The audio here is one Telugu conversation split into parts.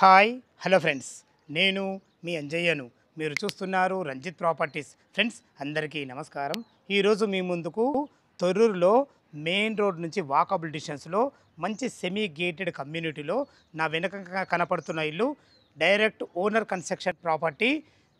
హాయ్ హలో ఫ్రెండ్స్, నేను మీ అంజయ్యను. మీరు చూస్తున్నారు రంజిత్ ప్రాపర్టీస్. ఫ్రెండ్స్ అందరికీ నమస్కారం. ఈరోజు మీ ముందుకు తొర్రూరులో మెయిన్ రోడ్ నుంచి వాకబుల్ డిస్టెన్స్లో మంచి సెమీ గేటెడ్ కమ్యూనిటీలో నా వెనుక కనపడుతున్న ఇల్లు డైరెక్ట్ ఓనర్ కన్స్ట్రక్షన్ ప్రాపర్టీ.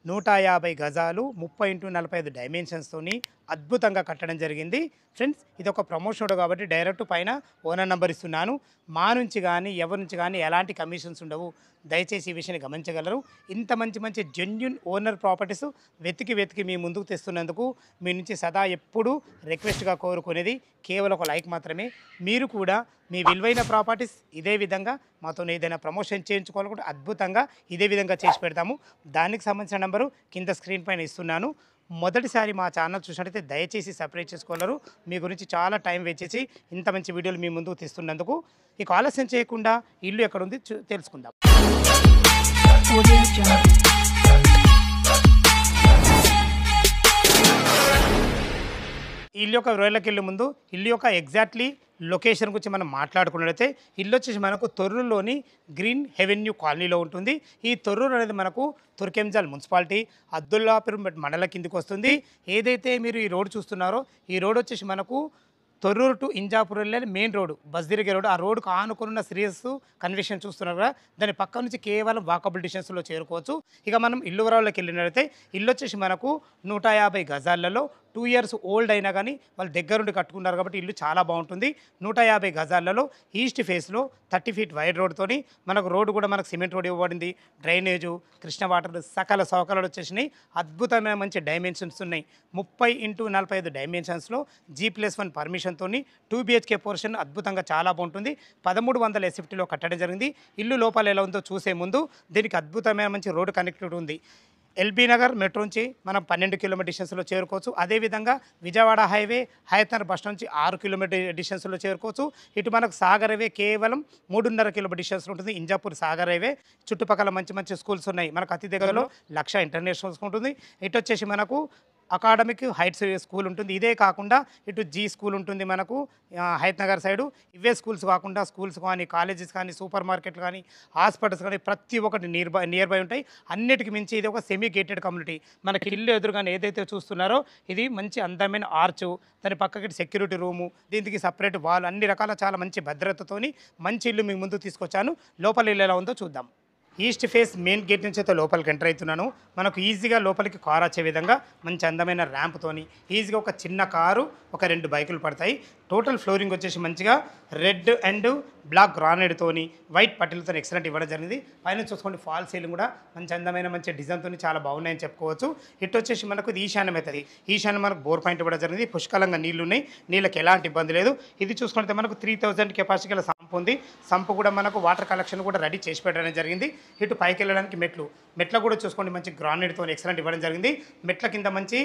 150 గజాలు 30x45 డైమెన్షన్స్తోని అద్భుతంగా కట్టడం జరిగింది. ఫ్రెండ్స్ ఇది ఒక ప్రమోషన్ కాబట్టి డైరెక్ట్ పైన ఓనర్ నెంబర్ ఇస్తున్నాను. మా నుంచి కానీ ఎవరి నుంచి కానీ ఎలాంటి కమిషన్స్ ఉండవు. దయచేసి ఈ విషయాన్ని గమనించగలరు. ఇంత మంచి మంచి జెన్యున్ ఓనర్ ప్రాపర్టీస్ వెతికి మీ ముందుకు తెస్తున్నందుకు మీ నుంచి సదా ఎప్పుడూ రిక్వెస్ట్గా కోరుకునేది కేవలం ఒక లైక్ మాత్రమే. మీరు కూడా మీ విలువైన ప్రాపర్టీస్ ఇదే విధంగా మాతో ఏదైనా ప్రమోషన్ చేయించుకోవాలనుకుంటే అద్భుతంగా ఇదే విధంగా చేసి పెడతాము. దానికి సంబంధించిన నెంబరు కింద స్క్రీన్ పైన ఇస్తున్నాను. మొదటిసారి మా ఛానల్ చూసినట్టయితే దయచేసి సబ్స్క్రైబ్ చేసుకోగలరు. మీ గురించి చాలా టైం వేచేసి ఇంత మంచి వీడియోలు మీ ముందుకు తెస్తున్నందుకు. ఇక ఆలస్యం చేయకుండా ఇల్లు ఎక్కడుంది తెలుసుకుందాం. ఇల్లు యొక్క వివరాలకు వెళ్ళే ముందు ఇల్లు యొక్క ఎగ్జాక్ట్లీ లొకేషన్ గురించి మనం మాట్లాడుకున్నట్లయితే ఇల్లు వచ్చేసి మనకు తొర్రూరులోని గ్రీన్ హెవెన్యూ కాలనీలో ఉంటుంది. ఈ తొర్రూరు అనేది మనకు తుర్కెంజల్ మున్సిపాలిటీ అబ్దుల్లాపూర్ మండల కిందికి వస్తుంది. ఏదైతే మీరు ఈ రోడ్ చూస్తున్నారో ఈ రోడ్ వచ్చేసి మనకు తొర్రూరు టు ఇంజాపూర్ వెళ్ళే మెయిన్ రోడ్ బస్ తిరిగే రోడ్. ఆ రోడ్కు ఆనుకున్న శ్రీయస్ కన్వెన్షన్ చూస్తున్నారు కదా, దాని పక్క నుంచి కేవలం వాకబుల్ డిస్టెన్స్లో చేరుకోవచ్చు. ఇక మనం ఇల్లు వివరాల్లోకి వెళ్ళినట్లయితే ఇల్లు వచ్చేసి మనకు 150 గజాలలో 2 years ఓల్డ్ అయినా కానీ వాళ్ళు దగ్గరుండి కట్టుకున్నారు కాబట్టి ఇల్లు చాలా బాగుంటుంది. 150 గజాలలో ఈస్ట్ ఫేస్లో 30 feet వైడ్ రోడ్తోని మనకు రోడ్డు కూడా మనకు సిమెంట్ రోడ్ ఇవ్వబడింది. డ్రైనేజు, కృష్ణ వాటర్ సకల సౌకర్యాలు వచ్చేసినాయి. అద్భుతమైన మంచి డైమెన్షన్స్ ఉన్నాయి. 30x45 డైమెన్షన్స్లో G+1 పర్మిషన్తో 2 BHK పోర్షన్ అద్భుతంగా చాలా బాగుంటుంది. 1300 SFTలో కట్టడం జరిగింది. ఇల్లు లోపల ఎలా ఉందో చూసే ముందు దీనికి అద్భుతమైన మంచి రోడ్డు కనెక్టివిటీ ఉంది. ఎల్బీ నగర్ మెట్రో నుంచి మనం 12 కిలోమీటర్ డిస్టెన్స్లో చేరుకోవచ్చు. అదేవిధంగా విజయవాడ హైవే హయత్నగర్ బస్ నుంచి 6 కిలోమీటర్ డిస్టెన్స్లో చేరుకోవచ్చు. ఇటు మనకు సాగర్ హైవే కేవలం 3.5 కిలోమీటర్ డిస్టెన్స్లో ఉంటుంది. ఇంజాపూర్ సాగర్ హైవే చుట్టుపక్కల మంచి మంచి స్కూల్స్ ఉన్నాయి. మనకు అతి దగ్గరలో లక్ష ఇంటర్నేషనల్ స్కూల్ ఉంటుంది. ఇటు వచ్చేసి మనకు అకాడమిక్ హైట్స్ స్కూల్ ఉంటుంది. ఇదే కాకుండా ఇటు జీ స్కూల్ ఉంటుంది మనకు హయత్నగర్ సైడు. ఇవే స్కూల్స్ కాకుండా స్కూల్స్ కానీ కాలేజెస్ కానీ సూపర్ మార్కెట్లు కానీ హాస్పిటల్స్ కానీ ప్రతి ఒక్కటి నియర్ బై ఉంటాయి. అన్నిటికి మించి ఇది ఒక సెమీ గేటెడ్ కమ్యూనిటీ. మనకి ఇల్లు ఎదురుగానే ఏదైతే చూస్తున్నారో ఇది మంచి అందమైన ఆర్చు, దాని పక్కకి సెక్యూరిటీ రూము, దీనికి సపరేట్ వాల్, అన్ని రకాల చాలా మంచి భద్రతతోని మంచి ఇల్లు మీ ముందు తీసుకొచ్చాను. లోపల ఇల్లు ఎలా ఉందో చూద్దాం. ఈస్ట్ ఫేస్ మెయిన్ గేట్ నుంచి అయితే లోపలికి ఎంటర్ అవుతున్నాను. మనకు ఈజీగా లోపలికి కారు వచ్చే విధంగా మంచి అందమైన ర్యాంప్తోని ఈజీగా ఒక చిన్న కారు, ఒక 2 బైకులు పడతాయి. టోటల్ ఫ్లోరింగ్ వచ్చేసి మంచిగా రెడ్ అండ్ బ్లాక్ గ్రానైడ్తోని వైట్ పట్టీలతో ఎక్సలెంట్ ఇవ్వడం జరిగింది. పైన చూసుకోండి ఫాల్ సీలింగ్ కూడా మంచి అందమైన మంచి డిజైన్తో చాలా బాగున్నాయని చెప్పుకోవచ్చు. ఇటు వచ్చేసి మనకు ఇది ఈశాన్యం అవుతుంది. ఈశాన్యం మనకు బోర్ పాయింట్ ఇవ్వడం జరిగింది. పుష్కలంగా నీళ్లు ఉన్నాయి, నీళ్ళకి ఎలాంటి ఇబ్బంది లేదు. ఇది చూసుకుంటే మనకు 3000 కెపాసిటీ గల సంపు ఉంది. సంపు కూడా మనకు వాటర్ కలెక్షన్ కూడా రెడీ చేసి పెట్టడం జరిగింది. ఇటు పైకి వెళ్ళడానికి మెట్లు కూడా చూసుకోండి మంచి గ్రానైడ్తో ఎక్సలెంట్ ఇవ్వడం జరిగింది. మెట్ల కింద మంచి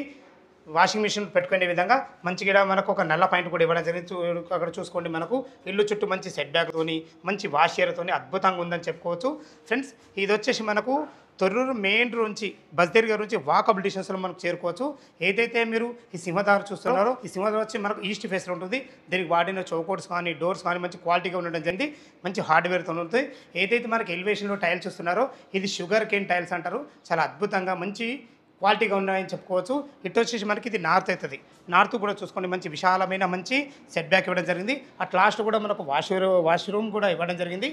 వాషింగ్ మిషన్ పెట్టుకునే విధంగా మంచిగా మనకు ఒక నల్ల పాయింట్ కూడా ఇవ్వడం జరిగింది. అక్కడ చూసుకోండి మనకు ఇల్లు చుట్టూ మంచి సెట్ బ్యాక్తోని మంచి వాష్ ఏరియాతోని అద్భుతంగా ఉందని చెప్పుకోవచ్చు. ఫ్రెండ్స్ ఇది వచ్చేసి మనకు తొర్రూరు మెయిన్ రోడ్ నుంచి బస్ దగ్గర నుంచి వాకబుల్ డిస్టెన్స్లో మనకు చేరుకోవచ్చు. ఏదైతే మీరు ఈ సింహదారు చూస్తున్నారో ఈ సింహదారు వచ్చి మనకు ఈస్ట్ ఫేస్లో ఉంటుంది. దీనికి వాడిన చౌకోట్స్ కానీ డోర్స్ కానీ మంచి క్వాలిటీగా ఉండడం జరిగింది. మంచి హార్డ్వేర్తో ఉంటుంది. ఏదైతే మనకి ఎలివేషన్లో టైల్స్ చూస్తున్నారో ఇది షుగర్ కేన్ టైల్స్ అంటారు. చాలా అద్భుతంగా మంచి క్వాలిటీగా ఉన్నాయని చెప్పుకోవచ్చు. ఇటు వచ్చేసి మనకి ఇది నార్త్ అవుతుంది. నార్త్ కూడా చూసుకోండి మంచి విశాలమైన మంచి సెట్ బ్యాక్ ఇవ్వడం జరిగింది. అట్ లాస్ట్ కూడా మనకు వాష్రూమ్ కూడా ఇవ్వడం జరిగింది.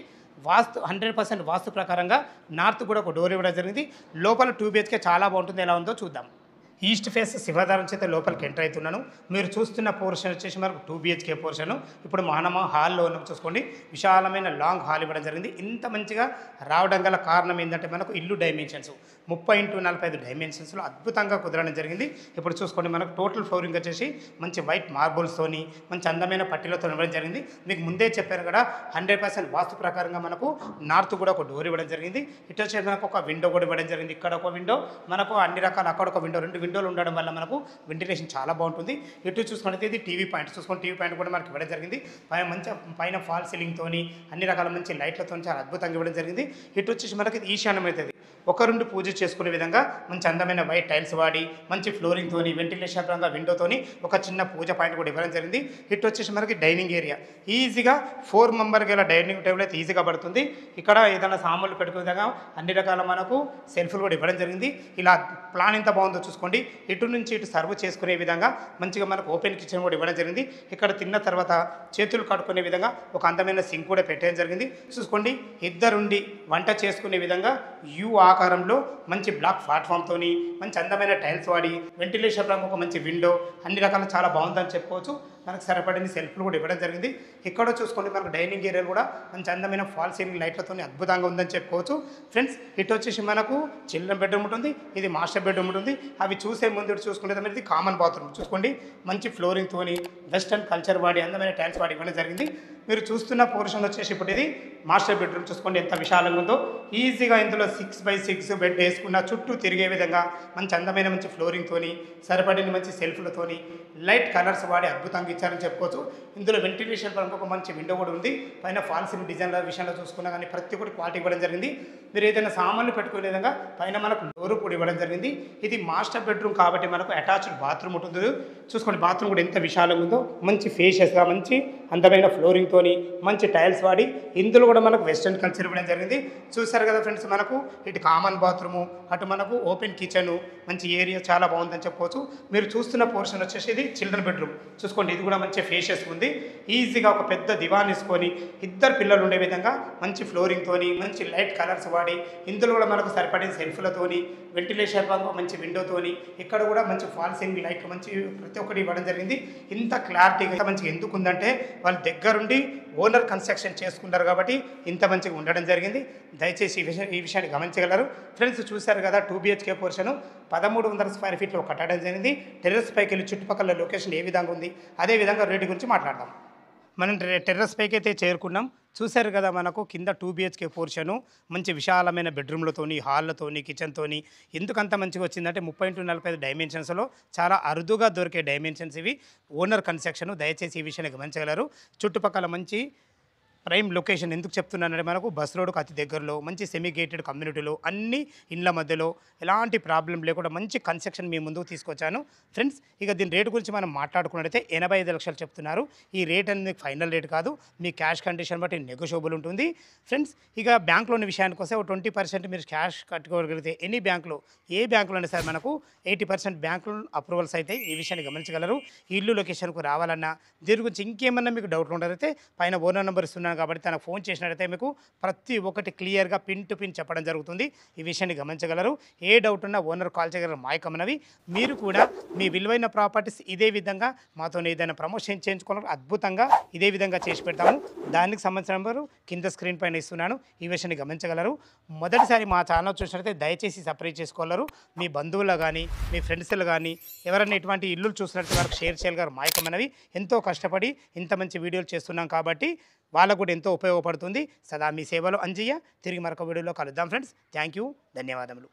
వాస్తు 100% వాస్తు ప్రకారంగా నార్త్ కూడా ఒక డోర్ ఇవ్వడం జరిగింది. లోపల 2 BHK చాలా బాగుంటుంది. ఎలా ఉందో చూద్దాం. ఈస్ట్ ఫేస్ శివధారం చేత లోపలికి ఎంటర్ అవుతున్నాను. మీరు చూస్తున్న పోర్షన్ వచ్చేసి మనకు 2 BHK పోర్షన్. ఇప్పుడు మనం హాల్లో ఉన్నాం చూసుకోండి. విశాలమైన లాంగ్ హాల్ ఇవ్వడం జరిగింది. ఇంత మంచిగా రావడం గల కారణం ఏంటంటే మనకు ఇల్లు డైమెన్షన్స్ 30x45 డైమెన్షన్స్లో అద్భుతంగా కుదరడం జరిగింది. ఇప్పుడు చూసుకోండి మనకు టోటల్ ఫ్లోరింగ్ వచ్చేసి మంచి వైట్ మార్బుల్స్తోని మంచి అందమైన పట్టీలతో ఇవ్వడం జరిగింది. మీకు ముందే చెప్పాను కదా 100% వాస్తు ప్రకారంగా మనకు నార్త్ కూడా ఒక డోర్ ఇవ్వడం జరిగింది. ఇటు వచ్చేసి మనకు ఒక విండో కూడా ఇవ్వడం జరిగింది. ఇక్కడ ఒక విండో మనకు అన్ని రకాల అక్కడ ఒక విండో, 2 విండోలు ఉండడం వల్ల మనకు వెంటిలేషన్ చాలా బాగుంటుంది. ఇటు చూసుకుంటే ఇది టీవీ పాయింట్ చూసుకుంటే టీవీ పాయింట్ కూడా మనకి ఇవ్వడం జరిగింది. పైన ఫాల్ సీలింగ్తోని అన్ని రకాల మంచి లైట్లతో చాలా అద్భుతంగా ఇవ్వడం జరిగింది. ఇటు వచ్చేసి మనకి ఈశాన్యం అవుతుంది. ఒకరుండి పూజ చేసుకునే విధంగా మంచి అందమైన వైట్ టైల్స్ వాడి మంచి ఫ్లోరింగ్తోని వెంటిలేషన్ పరంగా విండోతోని ఒక చిన్న పూజ పాయింట్ కూడా ఇవ్వడం జరిగింది. ఇటు వచ్చేసి మనకి డైనింగ్ ఏరియా ఈజీగా 4 మెంబర్ గల డైనింగ్ టేబుల్ అయితే ఈజీగా పడుతుంది. ఇక్కడ ఏదైనా సామాన్లు పెట్టుకునే విధంగా అన్ని రకాల మనకు సెల్ఫ్లు కూడా ఇవ్వడం జరిగింది. ఇలా ప్లాన్ ఎంత బాగుందో చూసుకోండి. ఇటు నుంచి ఇటు సర్వ్ చేసుకునే విధంగా మంచిగా మనకు ఓపెన్ కిచెన్ కూడా ఇవ్వడం జరిగింది. ఇక్కడ తిన్న తర్వాత చేతులు కడుక్కునే విధంగా ఒక అందమైన సింక్ కూడా పెట్టడం జరిగింది. చూసుకోండి ఇద్దరుండి వంట చేసుకునే విధంగా యూ ఆకారంలో మంచి బ్లాక్ ప్లాట్ఫామ్తోని మంచి అందమైన టైల్స్ వాడి వెంటిలేషన్ పరంగా ఒక మంచి విండో అన్ని రకాలు చాలా బాగుందని చెప్పుకోవచ్చు. మనకు సరిపడిన సెల్ఫ్లు కూడా ఇవ్వడం జరిగింది. ఇక్కడ చూసుకోండి మనకు డైనింగ్ ఏరియా కూడా మంచి అందమైన ఫాల్ సీలింగ్ లైట్లతో అద్భుతంగా ఉందని చెప్పుకోవచ్చు. ఫ్రెండ్స్ ఇటు వచ్చేసి మనకు చిల్డ్రన్ బెడ్రూమ్ ఉంటుంది, ఇది మాస్టర్ బెడ్రూమ్ ఉంటుంది. అవి చూసే ముందు ఇటు చూసుకుంటే ఇది కామన్ బాత్రూమ్ చూసుకోండి మంచి ఫ్లోరింగ్తోని వెస్టర్న్ కల్చర్ వాడి అందమైన టైల్స్ వాడి ఇవ్వడం జరిగింది. మీరు చూస్తున్న పోర్షన్ వచ్చేసి ఇప్పుడు ఇది మాస్టర్ బెడ్రూమ్ చూసుకోండి ఎంత విశాలంగా ఉందో. ఈజీగా ఇందులో 6x6 బెడ్ వేసుకున్న చుట్టూ తిరిగే విధంగా మంచి అందమైన మంచి ఫ్లోరింగ్తోని సరిపడిన మంచి సెల్ఫ్లతోని లైట్ కలర్స్ వాడి అద్భుతంగా ఇచ్చారని చెప్పుకోవచ్చు. ఇందులో వెంటిలేషన్ పరంగా ఒక మంచి విండో కూడా ఉంది. పైన ఫాల్ సీలింగ్ డిజైన్ల విషయంలో చూసుకున్నా కానీ ప్రతి ఒక్కటి క్వాలిటీ ఇవ్వడం జరిగింది. మీరు ఏదైనా సామాన్లు పెట్టుకునే విధంగా పైన మనకు డోర్ కూడా ఇవ్వడం జరిగింది. ఇది మాస్టర్ బెడ్రూమ్ కాబట్టి మనకు అటాచ్డ్ బాత్రూమ్ ఉంటుంది. చూసుకోండి బాత్రూమ్ కూడా ఎంత విశాలంగా ఉందో మంచి ఫేషియస్గా మంచి అందమైన ఫ్లోరింగ్తోని మంచి టైల్స్ వాడి ఇందులో కూడా మనకు వెస్టర్న్ కల్చర్ ఇవ్వడం జరిగింది. చూసారు కదా ఫ్రెండ్స్ మనకు ఇటు కామన్ బాత్రూము అటు మనకు ఓపెన్ కిచెను మంచి ఏరియా చాలా బాగుందని చెప్పుకోవచ్చు. మీరు చూస్తున్న పోర్షన్ వచ్చేసి ఇది చిల్డ్రన్ బెడ్రూమ్ చూసుకోండి ఇది కూడా మంచి ఫేషియస్ ఉంది. ఈజీగా ఒక పెద్ద దివాన్ వేసుకొని ఇద్దరు పిల్లలు ఉండే విధంగా మంచి ఫ్లోరింగ్తోని మంచి లైట్ కలర్స్ వాడి ఇందులో కూడా మనకు సరిపడిన సెల్ఫ్లతోని వెంటిలేషన్ పరంగా మంచి విండోతోని ఇక్కడ కూడా మంచి ఫాల్ సీలింగ్ లైట్ మంచి ప్రతి ఒక్కటి ఇవ్వడం జరిగింది. ఇంత క్లారిటీగా మంచిగా ఎందుకు ఉందంటే వాళ్ళ దగ్గరుండి ఓనర్ కన్స్ట్రక్షన్ చేసుకుంటారు కాబట్టి ఇంత మంచిగా ఉండడం జరిగింది. దయచేసి ఈ విషయాన్ని గమనించగలరు. ఫ్రెండ్స్ చూశారు కదా 2 BHK పోర్షను 1300 స్క్వేర్ ఫీట్లో కట్టడం జరిగింది. టెర్రస్ పైకి వెళ్ళి చుట్టుపక్కల లొకేషన్ ఏ విధంగా ఉంది అదేవిధంగా రేటు గురించి మాట్లాడదాం. మనం టెర్రస్ పైకి అయితే చేరుకున్నాం. చూశారు కదా మనకు కింద 2 BHK పోర్షను మంచి విశాలమైన బెడ్రూమ్లతోని హాల్లతోని కిచెన్తోని ఎందుకంత మంచిగా వచ్చిందంటే 30x45 డైమెన్షన్స్లో చాలా అరుదుగా దొరికే డైమెన్షన్స్ ఇవి. ఓనర్ కన్స్ట్రక్షన్ దయచేసి ఈ విషయాన్ని గమనించగలరు. చుట్టుపక్కల మంచి ప్రైమ్ లొకేషన్ ఎందుకు చెప్తున్నానంటే మనకు బస్ రోడ్కు అతి దగ్గరలో మంచి సెమీ గేటెడ్ కమ్యూనిటీలో అన్ని ఇండ్ల మధ్యలో ఎలాంటి ప్రాబ్లం లేకుండా మంచి కన్స్ట్రక్షన్ మీ ముందుకు తీసుకొచ్చాను. ఫ్రెండ్స్ ఇక దీని రేటు గురించి మనం మాట్లాడుకున్నట్టయితే 85 లక్షలు చెప్తున్నారు. ఈ రేట్ అనేది ఫైనల్ రేట్ కాదు, మీ క్యాష్ కండిషన్ బట్టి నెగోషియబుల్ ఉంటుంది. ఫ్రెండ్స్ ఇక బ్యాంక్ లోన్ విషయానికి వస్తే 20% మీరు క్యాష్ కట్టుకోగలిగితే ఎనీ బ్యాంకులో ఏ బ్యాంకులో అయినా సరే మనకు 80% బ్యాంక్ లోన్ అప్రూవల్స్ అయితే ఈ విషయాన్ని గమనించగలరు. ఈ ఇల్లు లొకేషన్కు రావాలన్నా దీని గురించి ఇంకేమన్నా మీకు డౌట్లు ఉండరైతే పైన ఓనర్ నెంబర్ ఇస్తున్నాను కాబట్టి తనకు ఫోన్ చేసినట్టయితే మీకు ప్రతి ఒక్కటి క్లియర్గా పిన్ టు పిన్ చెప్పడం జరుగుతుంది. ఈ విషయాన్ని గమనించగలరు. ఏ డౌట్ ఉన్నా ఓనర్ కాల్ చేయగలరు. మాయకమనవి మీరు కూడా మీ విలువైన ప్రాపర్టీస్ ఇదే విధంగా మాతో ఏదైనా ప్రమోషన్ చేయించుకోవాలని అద్భుతంగా ఇదే విధంగా చేసి పెడతాము. దానికి సంబంధించిన నెంబరు కింద స్క్రీన్ పైన ఇస్తున్నాను. ఈ విషయాన్ని గమనించగలరు. మొదటిసారి మా ఛానల్ చూసినట్లయితే దయచేసి సబ్స్క్రైబ్ చేసుకోగలరు. మీ బంధువులు కానీ మీ ఫ్రెండ్స్లు కానీ ఎవరైనా ఇటువంటి ఇల్లు చూసినట్టు వారికి షేర్ చేయగలరు. మాయకమనవి ఎంతో కష్టపడి ఇంత మంచి వీడియోలు చేస్తున్నాం కాబట్టి వాళ్ళకు కూడా ఎంతో ఉపయోగపడుతుంది. సదా మీ సేవలో అంజయ్య. తిరిగి మరొక వీడియోలో కలుద్దాం ఫ్రెండ్స్. థ్యాంక్ యూ, ధన్యవాదములు.